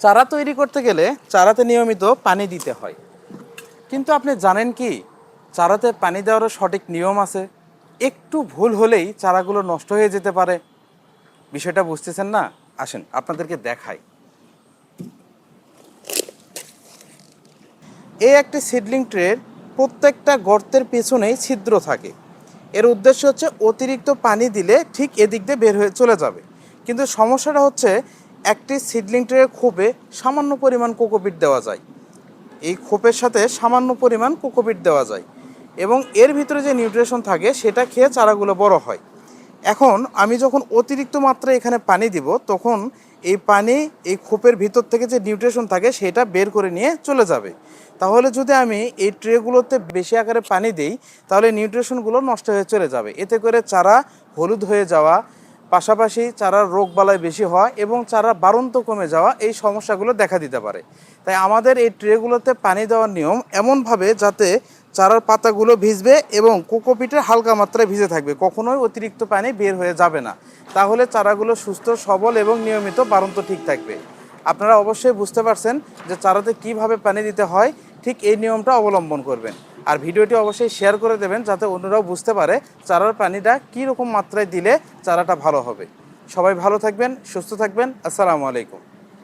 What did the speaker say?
চারা তৈরি করতে গেলে চারাতে নিয়মিত পানি দিতে হয়, কিন্তু আপনি জানেন কি চারাতে পানি দেওয়ারও সঠিক নিয়ম আছে? একটু ভুল হলেই চারাগুলো নষ্ট হয়ে যেতে পারে। বিষয়টা বুঝতেছেন না? আসেন আপনাদেরকে দেখাই। এই একটি সিডলিং ট্রের প্রত্যেকটা গর্তের পেছনেই ছিদ্র থাকে। এর উদ্দেশ্য হচ্ছে অতিরিক্ত পানি দিলে ঠিক এদিক দিয়ে বের হয়ে চলে যাবে। কিন্তু সমস্যাটা হচ্ছে একটি সিডলিং ট্রের খোপে সামান্য পরিমাণ কোকোপিট দেওয়া যায়। এই খোপের সাথে সামান্য পরিমাণ কোকোপিট দেওয়া যায় এবং এর ভিতরে যে নিউট্রিশন থাকে সেটা খেয়ে চারাগুলো বড় হয়। এখন আমি যখন অতিরিক্ত মাত্রায় এখানে পানি দিব, তখন এই পানি এই খোপের ভিতর থেকে যে নিউট্রিশন থাকে সেটা বের করে নিয়ে চলে যাবে। তাহলে যদি আমি এই ট্রেগুলোতে বেশি আকারে পানি দিই, তাহলে নিউট্রিশনগুলো নষ্ট হয়ে চলে যাবে। এতে করে চারা হলুদ হয়ে যাওয়া, পাশাপাশি চারার রোগবালাই বেশি হওয়া এবং চারার বাড়ন্ত কমে যাওয়া, এই সমস্যাগুলো দেখা দিতে পারে। তাই আমাদের এই ট্রেগুলোতে পানি দেওয়ার নিয়ম এমনভাবে যাতে চারার পাতাগুলো ভিজবে এবং কোকোপিটের হালকা মাত্রায় ভিজে থাকবে, কখনোই অতিরিক্ত পানি বের হয়ে যাবে না। তাহলে চারাগুলো সুস্থ সবল এবং নিয়মিত বাড়ন্ত ঠিক থাকবে। আপনারা অবশ্যই বুঝতে পারছেন যে চারাতে কিভাবে পানি দিতে হয়, ঠিক এই নিয়মটা অবলম্বন করবেন। আর ভিডিওটি অবশ্যই শেয়ার করে দেবেন যাতে অন্যরাও বুঝতে পারে চারার পানিটা কী রকম মাত্রায় দিলে চারাটা ভালো হবে। সবাই ভালো থাকবেন, সুস্থ থাকবেন। আসসালামু আলাইকুম।